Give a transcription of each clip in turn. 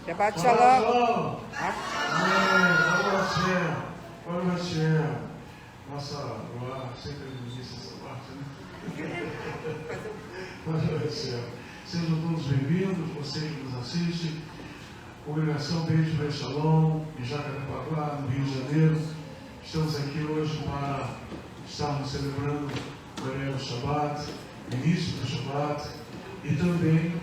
Shabbat Shalom. Amém. Baruch Hashem. Nossa, Ruá sempre nos disse essa parte, né? Baruch Hashem. Sejam todos bem-vindos, vocês que nos assistem. Congregação Beit Shalom, em Jacarepaguá, no Rio de Janeiro. Estamos aqui hoje para estarmos celebrando o Erev Shabbat, início do Shabbat, e também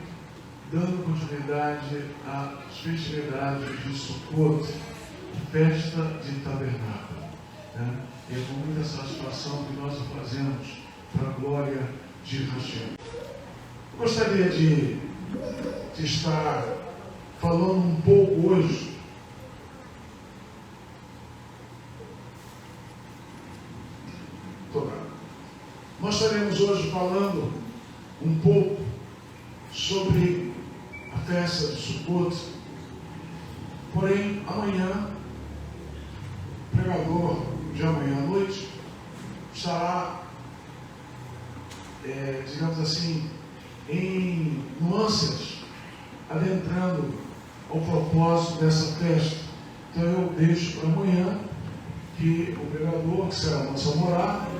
dando continuidade às festividades de Sukkot, festa de tabernáculo. Né? E é com muita satisfação que nós o fazemos para a glória de Hashem. Gostaria de estar falando um pouco hoje Nós estaremos hoje falando um pouco sobre a festa de Sukkot. Porém, amanhã, o pregador de amanhã à noite estará, digamos assim, em nuances, adentrando ao propósito dessa festa. Então eu deixo para amanhã que o pregador, que será nossa morada,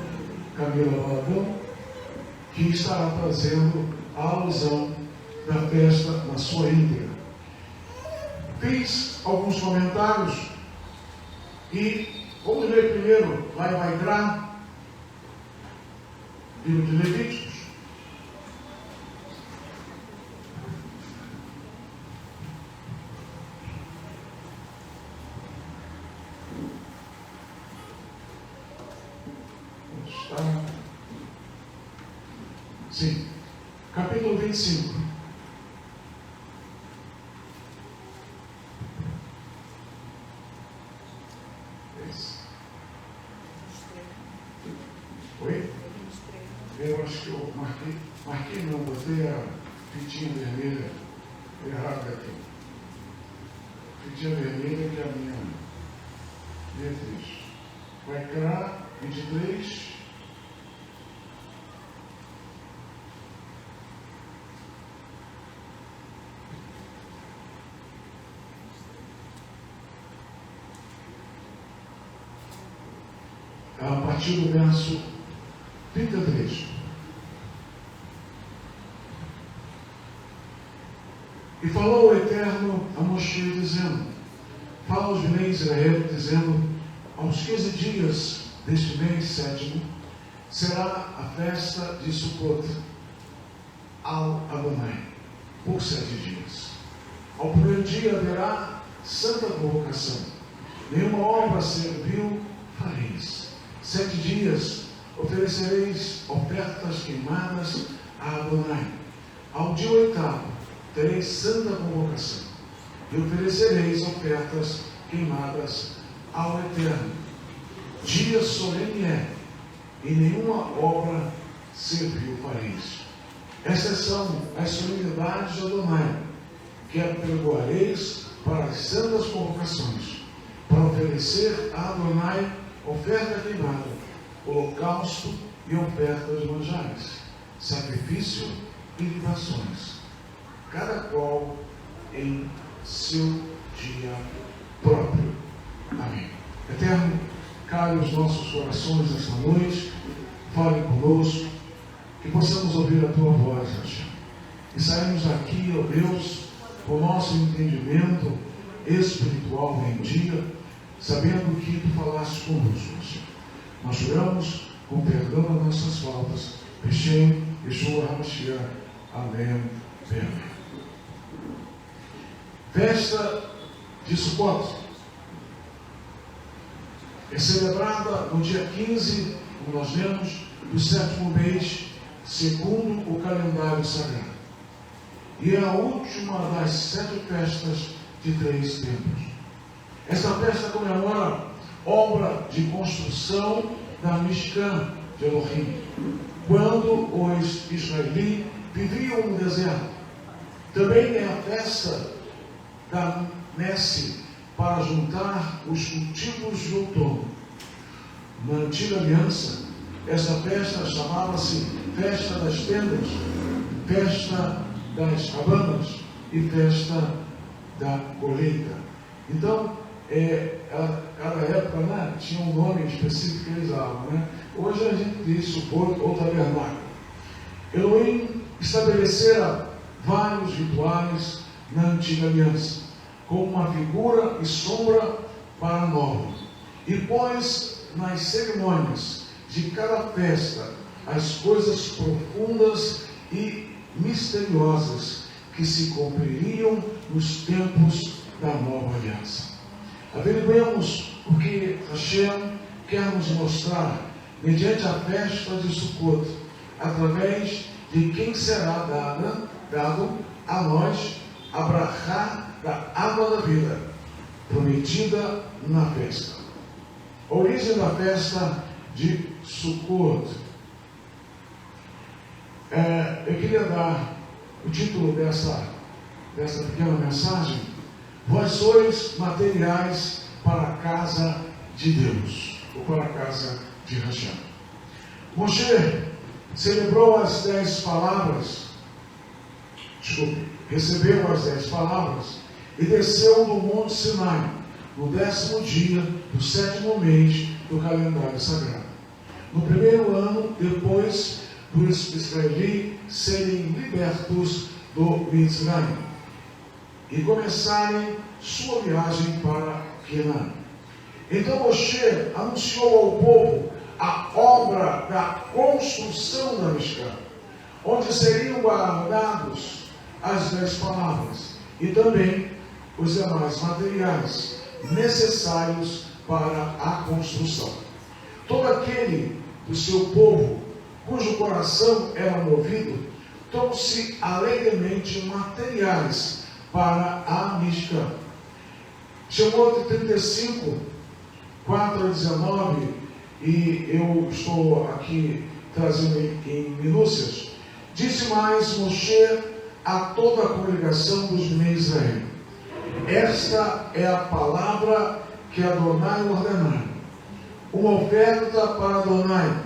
Camila Valadão, que estará trazendo a alusão da festa na sua íntegra. Fiz alguns comentários e vamos ler primeiro lá em Vaikra, livro de Levíticos. Sim, capítulo 25. Oi? Eu acho que eu marquei não, botei a fitinha vermelha errada aqui. Fitinha vermelha que é a minha letra. Vai cá, 23. A partir do verso 33. E falou o Eterno a Moshe, dizendo: fala aos Bnei Israel, dizendo: aos 15 dias deste mês sétimo será a festa de Sukkot ao Adonai, por 7 dias. Ao primeiro dia haverá santa convocação, nenhuma obra servil fareis. 7 dias oferecereis ofertas queimadas a Adonai. Ao dia 8º tereis santa convocação e oferecereis ofertas queimadas ao Eterno. Dia solene é, e nenhuma obra servil fareis. Essas são as solenidades de Adonai, que apregoareis para as santas convocações, para oferecer a Adonai oferta queimada, holocausto e oferta de manjares, sacrifício e libações, cada qual em seu dia próprio. Amém. Eterno, cale os nossos corações esta noite, fale conosco, que possamos ouvir a Tua voz, Hashem, e saímos daqui, ó Deus, com o nosso entendimento espiritual em dia, sabendo que Tu falaste conosco, Senhor. Nós choramos com perdão das nossas faltas. Hashem, Yeshua HaMashiach. Amém. Amém. Festa de Sukkot é celebrada no dia 15, como nós lemos, do 7º mês, segundo o calendário sagrado. E é a última das 7 festas de 3 tempos. Esta festa comemora obra de construção da Mishkan de Elohim, quando os israelitas viviam no deserto. Também é a festa da Messe, para juntar os cultivos de outono. Na antiga aliança, essa festa chamava-se Festa das Tendas, Festa das Cabanas e Festa da colheita. Então, cada época, né, tinha um nome específico que eles usavam, né? Hoje a gente diz Sukkot ou tabernáculo. Elohim estabelecera vários rituais na antiga aliança, como uma figura e sombra para a nova, e pôs nas cerimônias de cada festa as coisas profundas e misteriosas que se cumpririam nos tempos da nova aliança. Averiguemos o que Hashem quer nos mostrar mediante a festa de Sukkot, através de quem será dado a nós a brachá da água da vida, prometida na festa. A origem da festa de Sukkot. Eu queria dar o título dessa pequena mensagem: Vós sois materiais para a casa de Deus, ou para a casa de Hashem. Moshe celebrou as 10 palavras, recebeu as 10 palavras e desceu do Monte Sinai, no 10º dia do 7º mês do calendário sagrado. No primeiro ano, depois dos israelitas serem libertos do Mitzrayim e começarem sua viagem para Canaã. Então Moshe anunciou ao povo a obra da construção da Mishkan, onde seriam guardados as 10 palavras e também os demais materiais necessários para a construção. Todo aquele do seu povo cujo coração era movido trouxe alegremente materiais para a Mishkan. Shemot 35, 4 a 19, e eu estou aqui trazendo em minúcias. Disse mais Moshe a toda a congregação dos Bnei Israel: esta é a palavra que Adonai ordenar, uma oferta para Adonai,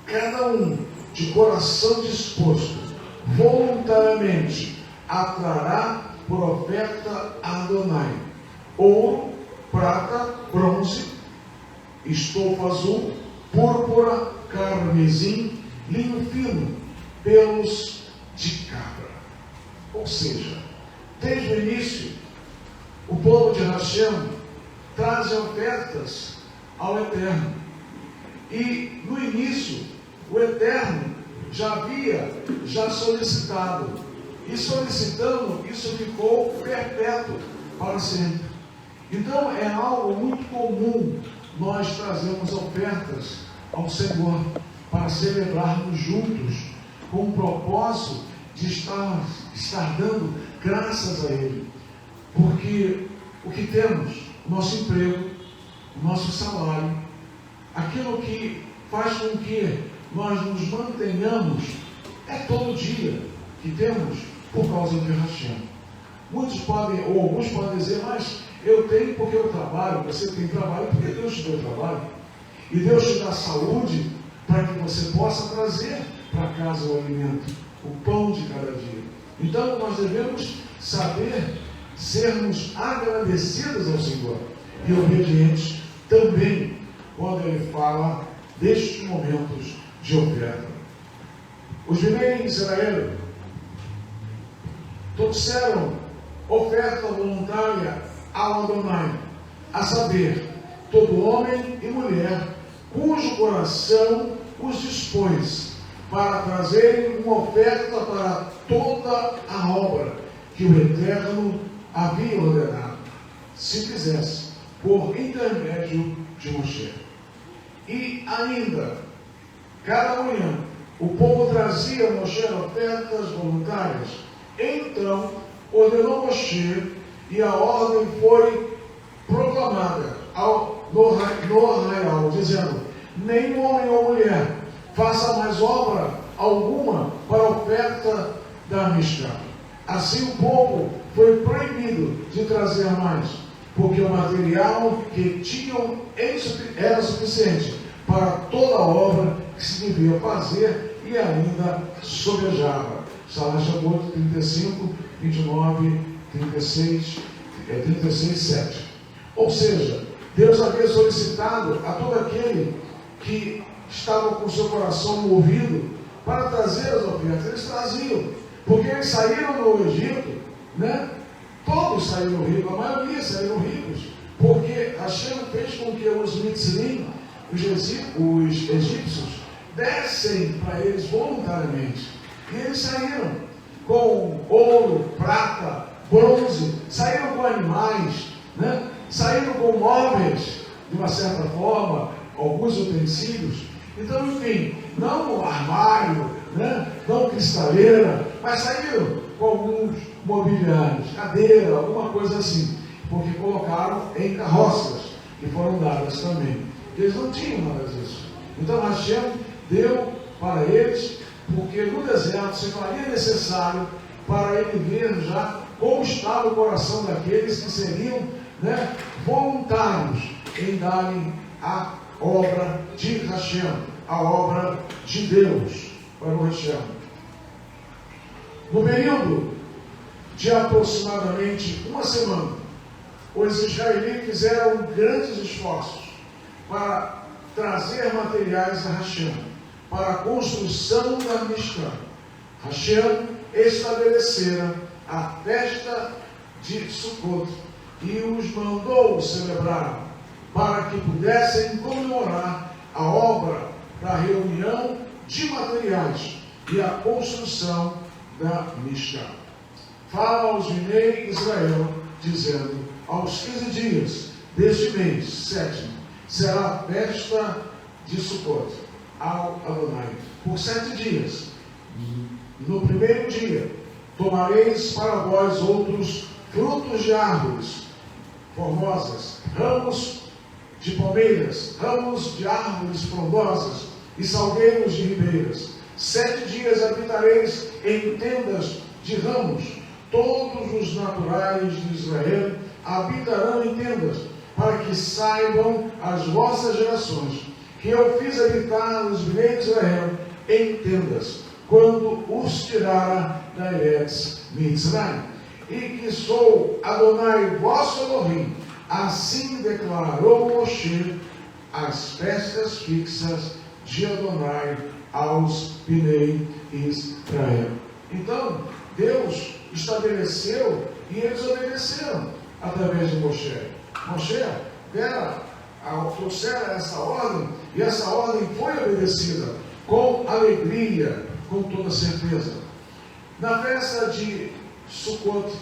cada um de coração disposto, voluntariamente, atrará por oferta a Adonai ouro, prata, bronze, estofa azul, púrpura, carmesim, linho fino, pelos de cabra. Ou seja, desde o início, o povo de Hashem traz ofertas ao Eterno. E no início, o Eterno já havia solicitado. E solicitando, isso ficou perpétuo para sempre. Então é algo muito comum nós trazermos ofertas ao Senhor para celebrarmos juntos, com o propósito de estar dando graças a Ele. Porque o que temos, o nosso emprego, o nosso salário, aquilo que faz com que nós nos mantenhamos, é todo dia que temos por causa de Hashem. Muitos podem, ou alguns podem dizer, mas eu tenho porque eu trabalho. Você tem trabalho porque Deus te deu trabalho. E Deus te dá saúde para que você possa trazer para casa o alimento, o pão de cada dia. Então nós devemos saber sermos agradecidos ao Senhor e obedientes também quando Ele fala destes momentos de oferta. Os Bnei Israel trouxeram oferta voluntária ao Adonai, a saber, todo homem e mulher cujo coração os dispôs para trazerem uma oferta para toda a obra que o Eterno havia ordenado, se fizesse por intermédio de Moshe. E ainda, cada manhã, o povo trazia a Moshe ofertas voluntárias. Então, ordenou Moshe, e a ordem foi proclamada no arraial, dizendo: nem homem ou mulher faça mais obra alguma para a oferta da Mishkan. Assim o povo foi proibido de trazer mais, porque o material que tinham era suficiente para toda a obra que se devia fazer e ainda sobejava. Shemot 35, 29, 36 é 36:7. Ou seja, Deus havia solicitado a todo aquele que estava com seu coração movido para trazer as ofertas. Eles traziam, porque eles saíram do Egito, né? Todos saíram ricos, a maioria saíram ricos, porque Hashem fez com que os mitzrim, os egípcios, dessem para eles voluntariamente. E eles saíram com ouro, prata, bronze, saíram com animais, né? Saíram com móveis, de uma certa forma, alguns utensílios. Então, enfim, não armário, né? Não cristaleira, mas saíram com alguns mobiliários, cadeira, alguma coisa assim, porque colocaram em carroças, que foram dadas também. Eles não tinham nada disso. Então, Hashem deu para eles, porque no deserto se faria necessário para ele ver já como estava o coração daqueles que seriam, né, voluntários em darem a obra de Hashem, a obra de Deus para o Hashem. No período de aproximadamente uma semana, os israelitas fizeram grandes esforços para trazer materiais a Hashem, para a construção da Mishkan. Hashem estabelecera a festa de Sukkot e os mandou celebrar para que pudessem comemorar a obra da reunião de materiais e a construção da Mishkan. Fala aos Bnei Israel, dizendo: aos 15 dias deste mês, 7º, será a festa de Sukkot ao Adonai, por 7 dias. No primeiro dia, tomareis para vós outros frutos de árvores formosas, ramos de palmeiras, ramos de árvores frondosas e salgueiros de ribeiras. 7 dias habitareis em tendas de ramos. Todos os naturais de Israel habitarão em tendas, para que saibam as vossas gerações que eu fiz habitar os Bnei Israel em tendas, quando os tirara da Eretz Mitzrayim, e que sou Adonai vosso Elohim. Assim declarou Moshe as festas fixas de Adonai aos Bnei Israel. Então, Deus estabeleceu e eles obedeceram através de Moshe. Moshe trouxera essa ordem, e essa ordem foi obedecida com alegria, com toda certeza. Na festa de Sukkot,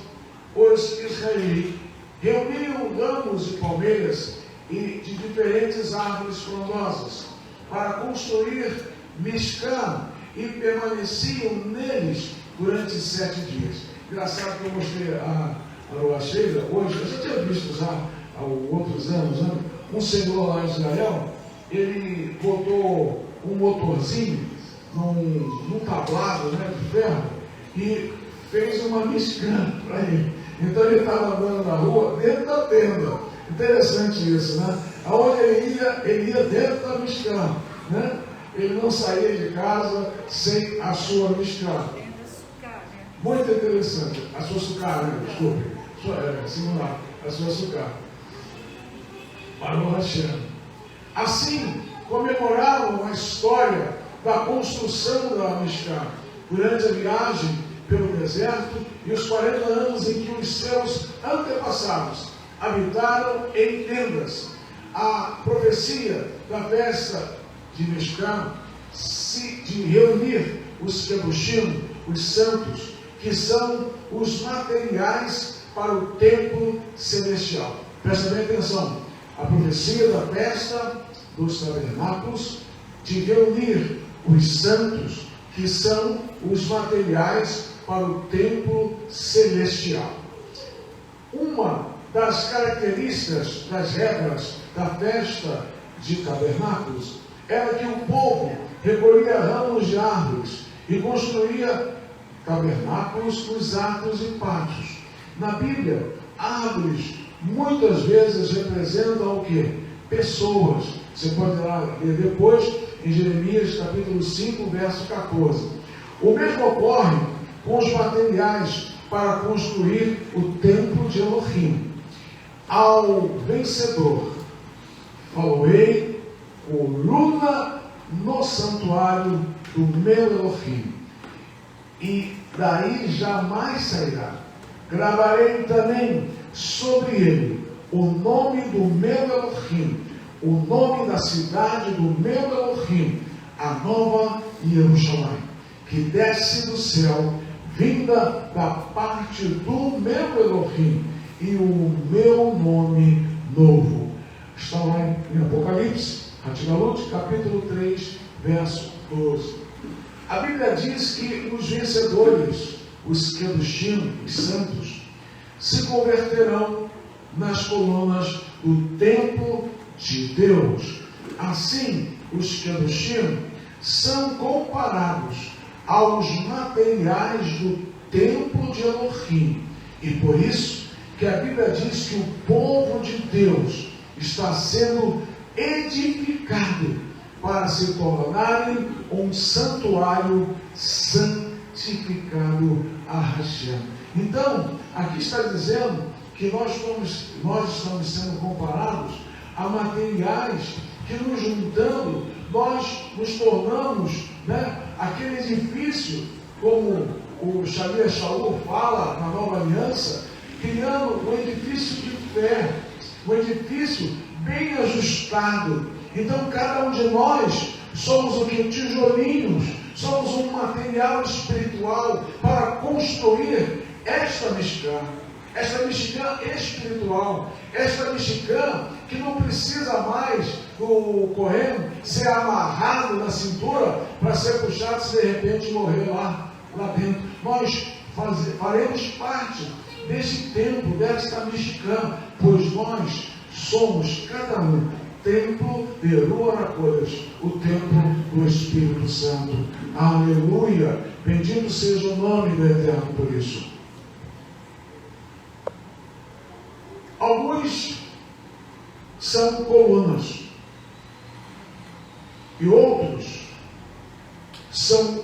os israelitas reuniam ramos de palmeiras e de diferentes árvores frondosas para construir Mishkan e permaneciam neles durante 7 dias. Engraçado que eu mostrei a Lua Cheia hoje, eu já tinha visto já há outros anos, né? Um senhor lá em Israel, ele botou um motorzinho num tablado, né, de ferro, e fez uma Mishkan para ele. Então ele estava andando na rua dentro da tenda. Interessante isso, né? Aonde ele ia dentro da Mishkan, né? Ele não saía de casa sem a sua Mishkan. Muito interessante. A sua sukkah, né? Desculpe. Singular. A sua sukkah. Para o Hashem. Assim, comemoravam a história da construção da Mishkan durante a viagem pelo deserto e os 40 anos em que os seus antepassados habitaram em tendas. A profecia da festa de Mishkan, de reunir os kebushim, os santos, que são os materiais para o templo celestial. Presta bem atenção. A profecia da festa dos tabernáculos, de reunir os santos, que são os materiais para o templo celestial. Uma das características das regras da festa de tabernáculos era que o povo recolhia ramos de árvores e construía tabernáculos nos atos e pátios. Na Bíblia, árvores muitas vezes representam o quê? Pessoas. Você pode lá ler depois em Jeremias capítulo 5, verso 14. O mesmo ocorre com os materiais para construir o templo de Elohim. Ao vencedor, faloei coluna no santuário do meu Elohim, e daí jamais sairá. Gravarei também sobre ele o nome do meu Elohim, o nome da cidade do meu Elohim, a nova Jerusalém, que desce do céu, vinda da parte do meu Elohim, e o meu nome novo. Está lá em Apocalipse, Hatgalut, capítulo 3, verso 12. A Bíblia diz que os vencedores, os Kedushim, os santos, se converterão nas colunas do templo de Deus. Assim, os Kedushim são comparados aos materiais do templo de Elohim. E por isso que a Bíblia diz que o povo de Deus está sendo edificado para se tornarem um santuário santificado a Hashem. Então, aqui está dizendo que nós estamos sendo comparados a materiais que, nos juntando, nós nos tornamos, aquele edifício, como o Xavier Shaul fala na Nova Aliança, criando um edifício de fé, um edifício bem ajustado. Então, cada um de nós somos o que? Tijolinhos, somos um material espiritual para construir esta Mishkan espiritual, esta Mishkan que não precisa mais o Kohen ser amarrado na cintura para ser puxado se de repente morrer lá dentro. Nós faremos parte deste templo, desta Mishkan, pois nós somos cada um templo de Ruach HaKodesh, o templo do Espírito Santo. Aleluia! Bendito seja o nome do Eterno por isso. Alguns são colunas e outros são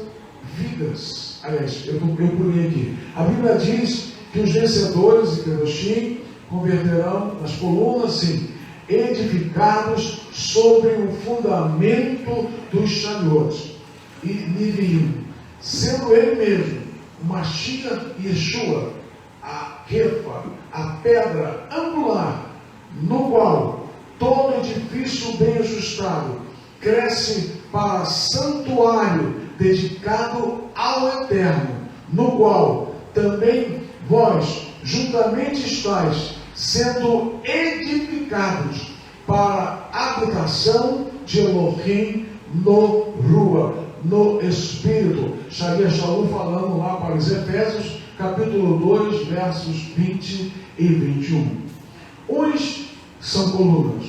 vigas. Aliás, eu pulei aqui. A Bíblia diz que os vencedores de Kedoshim converterão nas colunas, sim, edificados sobre o fundamento dos Shaliot e Niviim, sendo ele mesmo o Mashiach Yeshua, a Kefa, a pedra angular, no qual todo edifício bem ajustado cresce para santuário dedicado ao Eterno, no qual também vós juntamente estáis sendo edificados para a habitação de Elohim no Ruach, no Espírito. Xavier Shaul falando lá para os Efésios, capítulo 2, versos 20 e 21. Uns são colunas,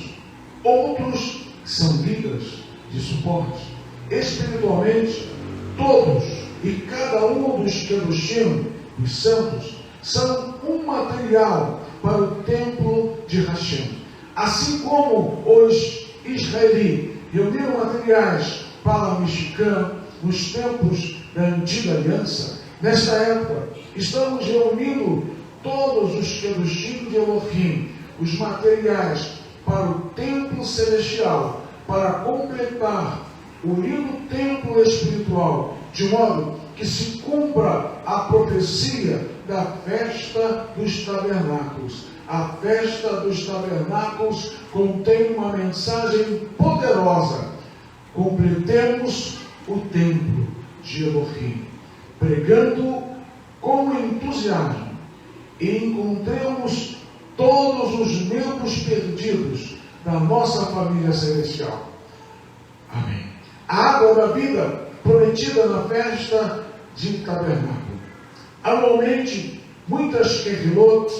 outros são vigas de suporte. Espiritualmente, todos e cada um dos Kedoshim, dos santos, são um material para o templo de Hashem. Assim como os israelitas reuniram materiais para a Mishkan nos tempos da antiga aliança, nesta época estamos reunindo todos os Kedoshim de Elohim, os materiais para o templo celestial, para completar o lindo templo espiritual, de modo que se cumpra a profecia da festa dos tabernáculos. A festa dos tabernáculos contém uma mensagem poderosa. Completemos o templo de Elohim, pregando com entusiasmo, e encontremos todos os membros perdidos da nossa família celestial. Amém. A água da vida prometida na festa de tabernáculo. Anualmente, muitas Kehilot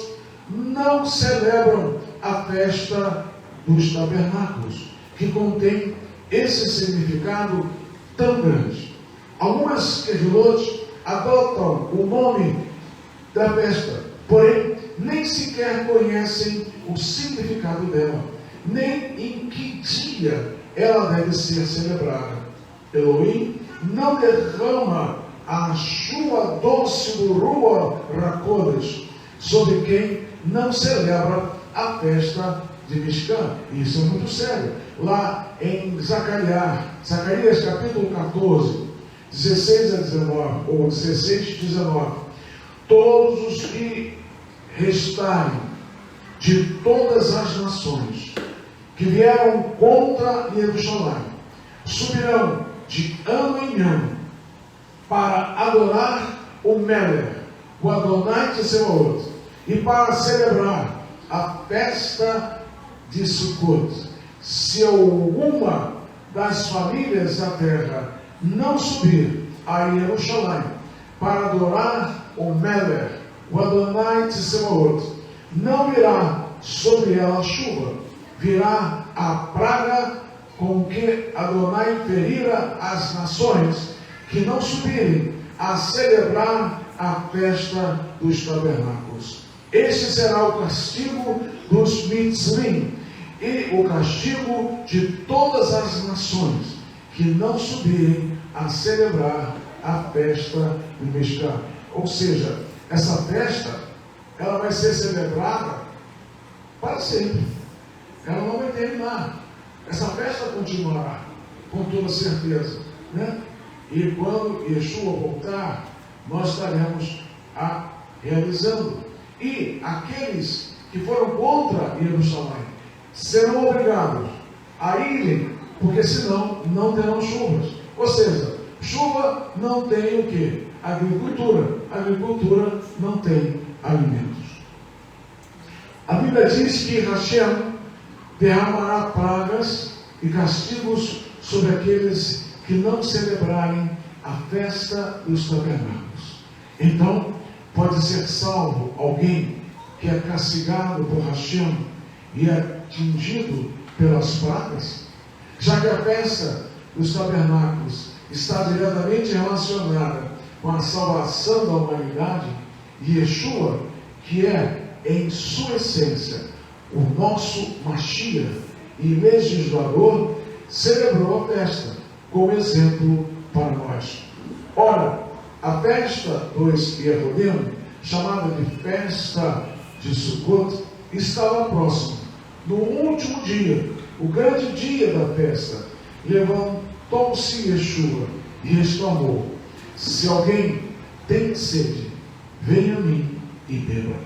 não celebram a festa dos tabernáculos, que contém esse significado tão grande. Algumas Kehilot adotam o nome da festa, porém nem sequer conhecem o significado dela, nem em que dia ela deve ser celebrada. Elohim não derrama a chuva doce do Ruach HaKodesh sobre quem não celebra a festa de Mishkan. Isso é muito sério. Lá em Zacarias capítulo 14, 16 a 19, ou 16 a 19, todos os que restarem de todas as nações que vieram contra Jerusalém subirão de ano em ano para adorar o Melech, o Adonai Tsebaot, e para celebrar a festa de Sukkot. Se alguma das famílias da terra não subir a Jerusalém para adorar o Melech, o Adonai Tsebaot, não virá sobre ela chuva, virá a praga com que Adonai ferira as nações que não subirem a celebrar a festa dos tabernáculos. Este será o castigo dos Mitzrim e o castigo de todas as nações que não subirem a celebrar a festa do Mishkan. Ou seja, essa festa, ela vai ser celebrada para sempre. Ela não vai terminar. Essa festa continuará, com toda certeza, né? E quando Yeshua voltar, nós estaremos realizando. E aqueles que foram contra Jerusalém serão obrigados a irem, porque senão não terão chuvas. Ou seja, chuva não tem o quê? Agricultura. Agricultura não tem alimentos. A Bíblia diz que Hashem derramará pragas e castigos sobre aqueles que não celebrarem a festa dos tabernáculos. Então, pode ser salvo alguém que é castigado por Hashem e é atingido pelas pragas? Já que a festa dos tabernáculos está diretamente relacionada com a salvação da humanidade, e Yeshua, que é em sua essência o nosso Mashiach e legislador, celebrou a festa como exemplo para nós. Ora, a festa dos Yehudim, chamada de festa de Sukkot, estava próxima. No último dia, o grande dia da festa, levantou-se Yeshua e exclamou: se alguém tem sede, venha a mim e beba.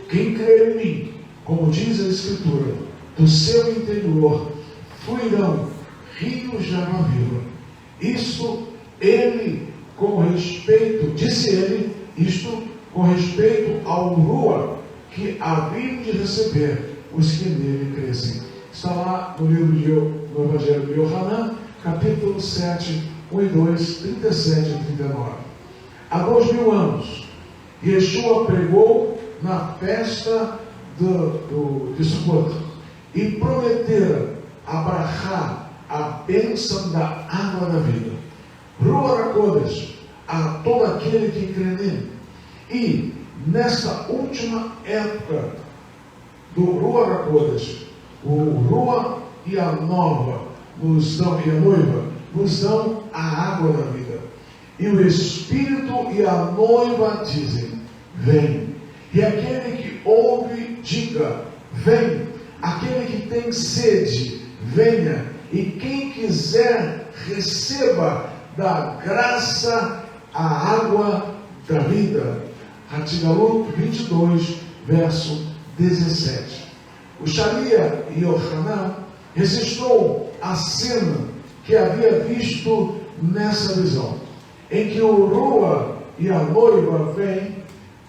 Quem crê em mim, como diz a Escritura, do seu interior fluirão rios de água viva. Isto ele, com respeito, disse ele, isto com respeito ao Rua que haviam de receber os que nele crescem. Está lá no livro no Evangelho de Yohanan, capítulo 7, 1 e 2, 37 e 39. Há 2000 anos, Yeshua pregou na festa de Sukkot e prometera abrahar a bênção da água da vida, Ruach HaKodesh, a todo aquele que crê nele. E nesta última época do Ruach HaKodesh, o Ruach e a noiva nos dão a água da vida. E o Espírito e a noiva dizem: vem. E aquele que ouve, diga: vem. Aquele que tem sede, venha. E quem quiser, receba da graça a água da vida. Hatigalut 22, verso 17. O Sharia e Yohanan registrou a cena que havia visto nessa visão, em que o Rua e a noiva vêm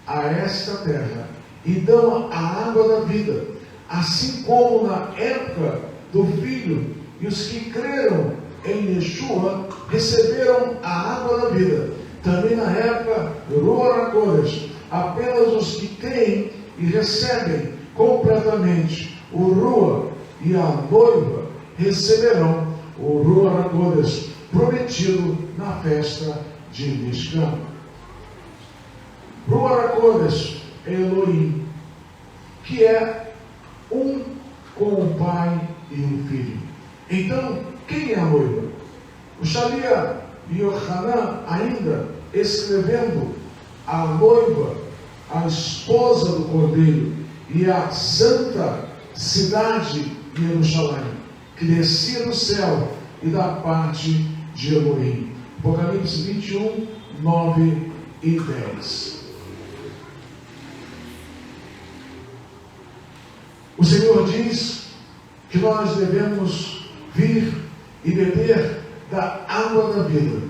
a esta terra e dão a água da vida, assim como na época do Filho, e os que creram em Yeshua receberam a água da vida. Também na época do Ruach HaKodesh, apenas os que creem e recebem completamente o Ruach e a noiva receberão o Ruach HaKodesh prometido na festa de Mishkan. Ruach HaKodesh é Elohim, que é um com o Pai e o Filho. Então, quem é a noiva? O Shalia Yohanan, ainda escrevendo a noiva, a esposa do Cordeiro, e a santa cidade de Jerusalém, que descia do céu e da parte de Elohim. Apocalipse 21, 9 e 10. O Senhor diz que nós devemos vir e beber da água da vida,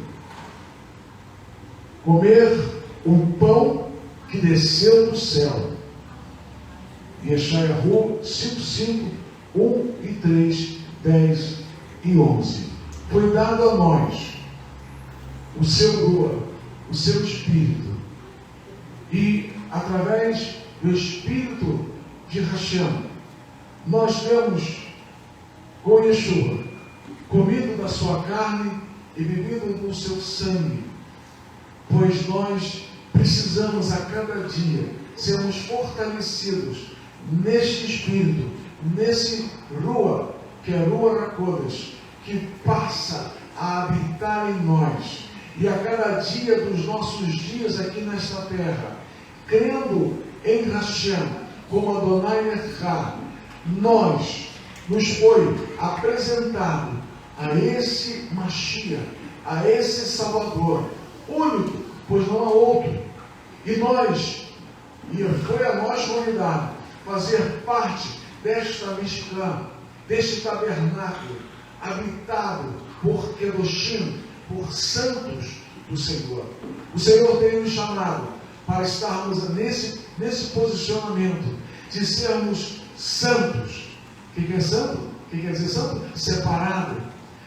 comer o pão que desceu do céu. Yeshayahu 5:5, 1 e 3, 10 e 11. Foi dado a nós o seu Ruach, o seu Espírito, e através do Espírito de Hashem, nós temos com Yeshua comido da sua carne e bebido do seu sangue, pois nós precisamos a cada dia sermos fortalecidos neste Espírito, nesse Ruach, que é Ruach HaKodesh, que passa a habitar em nós, e a cada dia dos nossos dias aqui nesta terra, crendo em Hashem como Adonai Echad, nos foi apresentado a esse Mashiach, a esse Salvador único, pois não há outro, e foi a nós convidado fazer parte desta Mishkan, deste tabernáculo habitado por Kedoshim, por santos do Senhor. O Senhor tem nos chamado para estarmos nesse posicionamento de sermos santos. O que é santo? O que quer dizer santo?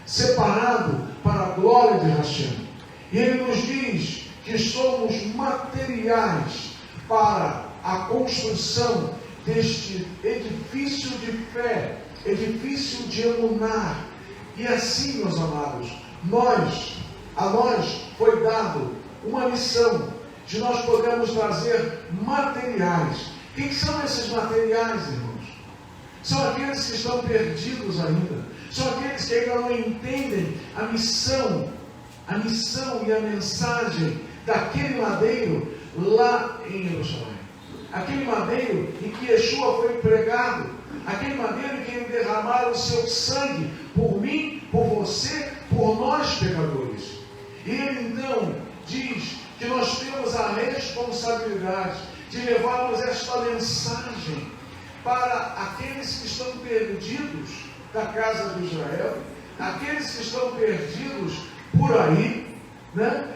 Separado para a glória de Hashem. E Ele nos diz que somos materiais para a construção deste edifício de fé, edifício de emuná. E assim, meus amados, a nós foi dado uma missão de nós podermos trazer materiais. Quem são esses materiais, irmãos? São aqueles que estão perdidos ainda, são aqueles que ainda não entendem a missão e a mensagem daquele madeiro lá em Jerusalém. Aquele madeiro em que Yeshua foi pregado, aquele madeiro em que ele derramaram o seu sangue por mim, por você, por nós pecadores. E ele então diz que nós temos a responsabilidade de levarmos esta mensagem para aqueles que estão perdidos da casa de Israel, aqueles que estão perdidos por aí,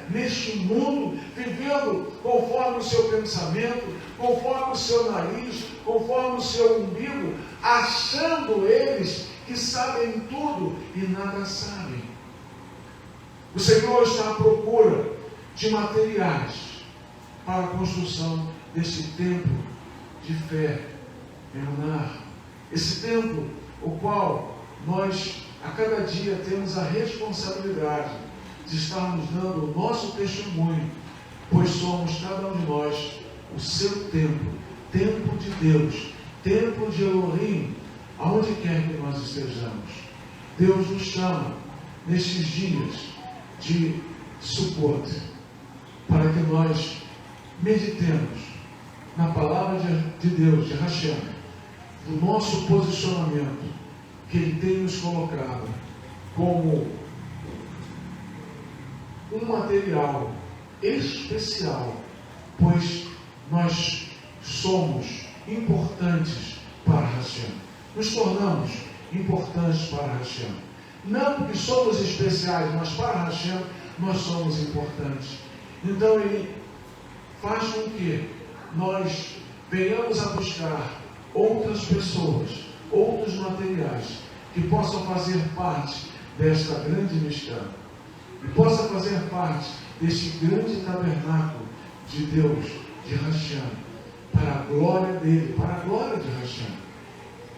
neste mundo, vivendo conforme o seu pensamento, conforme o seu nariz, conforme o seu umbigo, achando eles que sabem tudo e nada sabem. O Senhor está à procura de materiais para a construção desse templo de fé, esse templo, o qual nós a cada dia temos a responsabilidade de estarmos dando o nosso testemunho, pois somos cada um de nós o seu templo, templo de Deus, templo de Elohim, aonde quer que nós estejamos. Deus nos chama nestes dias de Sukkot para que nós meditemos na palavra de Deus, de Hashem, do nosso posicionamento que Ele tem nos colocado como um material especial, pois nós somos importantes para Hashem, nos tornamos importantes para Hashem, não porque somos especiais, mas para Hashem nós somos importantes. Então Ele faz com que nós venhamos a buscar outras pessoas, outros materiais que possam fazer parte desta grande Mishkan, e possa fazer parte deste grande tabernáculo de Deus, de Hashem, para a glória dele, para a glória de Hashem.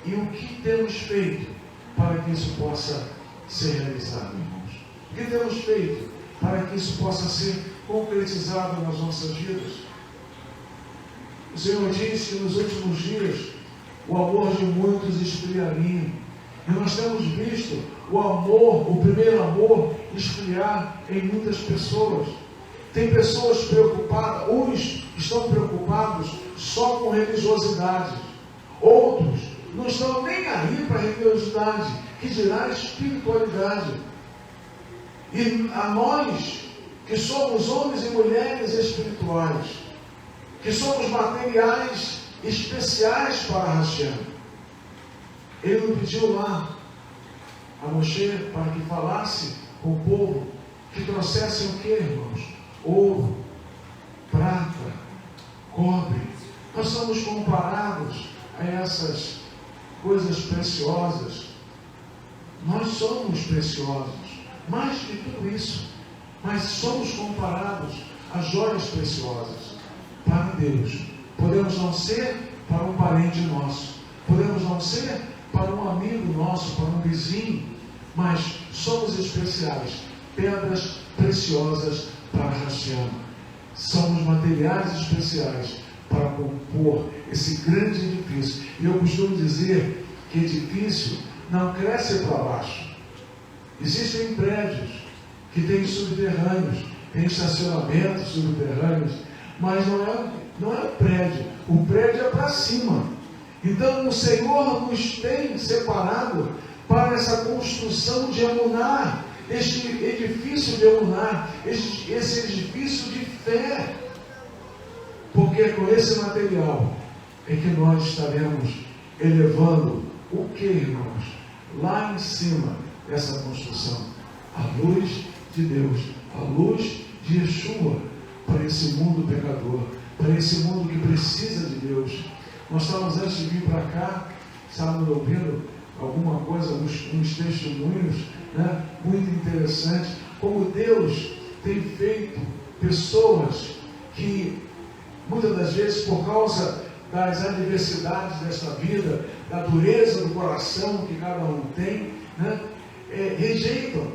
E o que temos feito para que isso possa ser realizado, irmãos? O que temos feito para que isso possa ser concretizado nas nossas vidas? O Senhor disse que nos últimos dias o amor de muitos esfriaria. E nós temos visto o amor, o primeiro amor, esfriar em muitas pessoas. Tem pessoas preocupadas, uns estão preocupados só com religiosidade. Outros não estão nem aí para a religiosidade, que dirá espiritualidade. E a nós, que somos homens e mulheres espirituais, que somos materiais especiais para Hashem, ele não pediu lá a Moshe para que falasse com o povo, que trouxessem o que, irmãos? Ouro, prata, cobre. Nós somos comparados a essas coisas preciosas. Nós somos preciosos, mais que tudo isso, mas somos comparados a joias preciosas para Deus. Podemos não ser para um parente nosso, podemos não ser para um amigo nosso, para um vizinho, mas somos especiais, pedras preciosas para Hashem. Somos materiais especiais para compor esse grande edifício. E eu costumo dizer que edifício não cresce para baixo. Existem prédios que têm subterrâneos, têm estacionamentos subterrâneos, mas não é prédio. O prédio é para cima. Então o Senhor nos tem separado para essa construção de Emuná, este edifício de Emuná, esse edifício de fé. Porque com esse material é que nós estaremos elevando o que, irmãos? Lá em cima dessa construção, a luz de Deus, a luz de Yeshua, para esse mundo pecador, para esse mundo que precisa de Deus. Nós estávamos, antes de vir para cá, estávamos ouvindo alguma coisa, uns testemunhos, né, muito interessantes, como Deus tem feito pessoas que, muitas das vezes, por causa das adversidades desta vida, da dureza do coração que cada um tem, né, rejeitam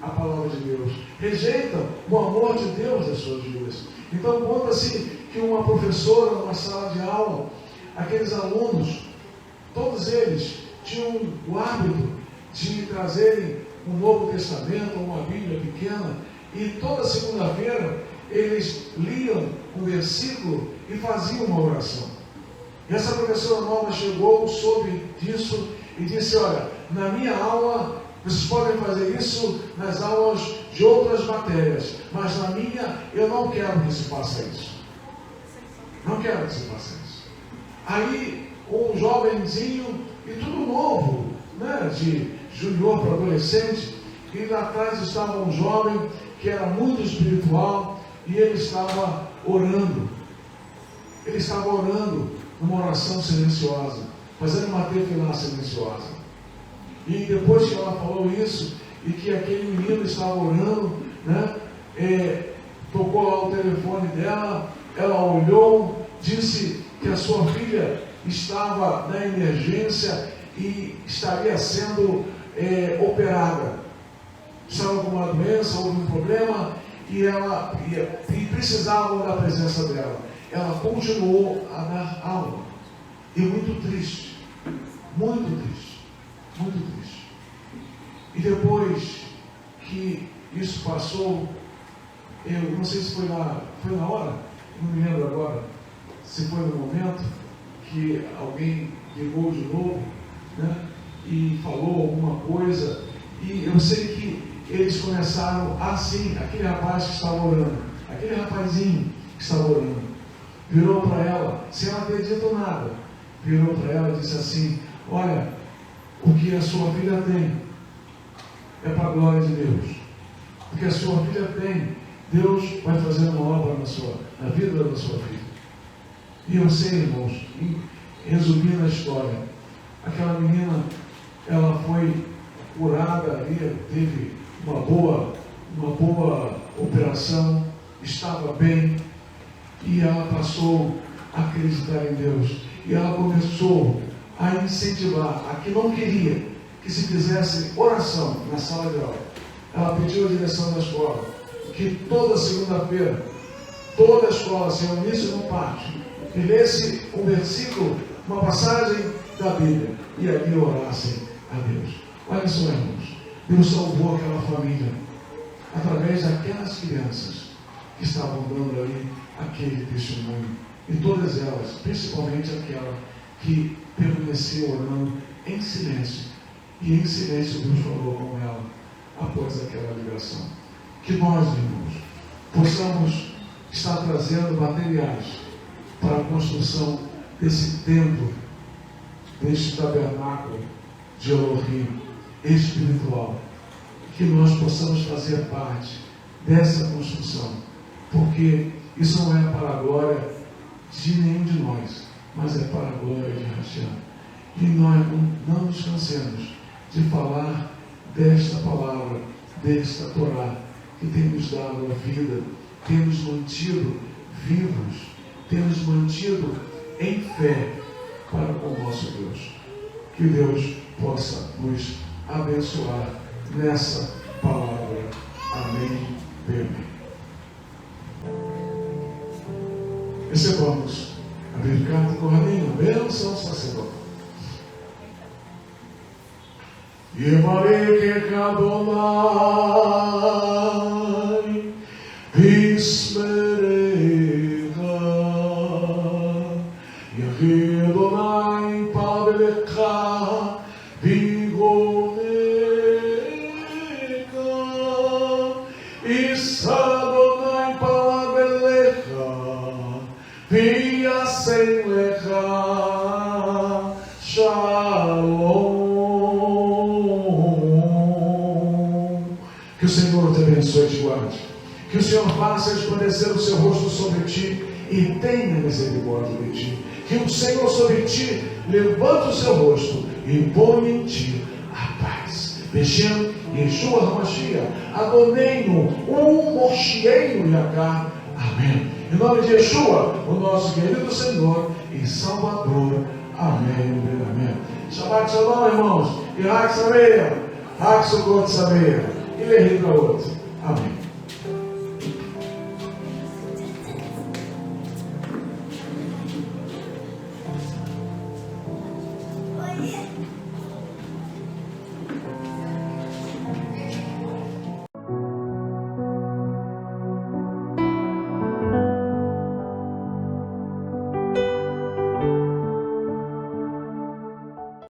a palavra de Deus, rejeitam o amor de Deus das suas vidas. Então conta-se que uma professora, numa sala de aula, aqueles alunos, todos eles tinham o hábito de trazerem um Novo Testamento, uma Bíblia pequena, e toda segunda-feira eles liam um versículo e faziam uma oração. E essa professora nova chegou, soube disso e disse: olha, na minha aula, vocês podem fazer isso nas aulas de outras matérias, mas na minha eu não quero que se faça isso. Não quero que se faça isso. Aí um jovenzinho, e tudo novo, né, de junior para adolescente, e lá atrás estava um jovem que era muito espiritual, e ele estava orando. Ele estava orando numa oração silenciosa, fazendo uma tefilá silenciosa. E depois que ela falou isso, e que aquele menino estava orando, né, tocou lá o telefone dela, ela olhou, disse que a sua filha estava na emergência e estaria sendo operada. Estava com uma doença, houve um problema, e precisavam da presença dela. Ela continuou a dar aula. E muito triste, muito triste, muito triste. E depois que isso passou, eu não sei se foi na hora, não me lembro agora, se foi no momento que alguém ligou de novo, né, e falou alguma coisa, e eu sei que eles começaram assim, aquele rapaz que estava orando, aquele rapazinho que estava orando, virou para ela, sem ela ter dito nada, virou para ela e disse assim: olha, o que a sua filha tem é para a glória de Deus. O que a sua filha tem, Deus vai fazer uma obra na vida da sua filha. E eu sei, irmãos, resumindo a história, aquela menina, ela foi curada ali, teve uma boa operação, estava bem, e ela passou a acreditar em Deus. E ela começou a incentivar a que não queria que se fizesse oração na sala de aula. Ela pediu a direção da escola que toda segunda-feira, toda a escola se reunisse no pátio e lesse um versículo, uma passagem da Bíblia, e ali orassem a Deus. Olha só, irmãos, Deus salvou aquela família através daquelas crianças que estavam dando ali aquele testemunho. E todas elas, principalmente aquela que permaneceu orando em silêncio. E em silêncio Deus falou com ela após aquela ligação. Que nós, irmãos, possamos estar trazendo materiais para a construção desse templo, deste tabernáculo de Elohim espiritual. Que nós possamos fazer parte dessa construção, porque isso não é para a glória de nenhum de nós, mas é para a glória de Hashem. E nós não nos cansemos de falar desta palavra, desta Torá, que tem nos dado a vida, tem nos mantido vivos, tem nos mantido em fé para com o nosso Deus. Que Deus possa nos abençoar nessa palavra. Amém. Amém. Recebamos a Bíblia do Cordeiro, bênção sacerdote. Yevarek Adonai Bismerecha Yehi Adonai Pavelecha Vigonecha Isa Adonai Pavelecha Viyasen Lecha Shalom. Que o Senhor te abençoe e te guarde. Que o Senhor faça resplandecer o seu rosto sobre ti e tenha misericórdia de ti. Que o Senhor sobre ti levante o seu rosto e ponha em ti a paz. Beshem, Yeshua HaMashiach, Adonai-no, Moshiach Yakar. Amém. Em nome de Yeshua, o nosso querido Senhor e Salvador. Amém. Amém. Shabbat Shalom, irmãos. E Hak Sameach, Hak Sukkot Sameach. E Lehi para outro. Amém.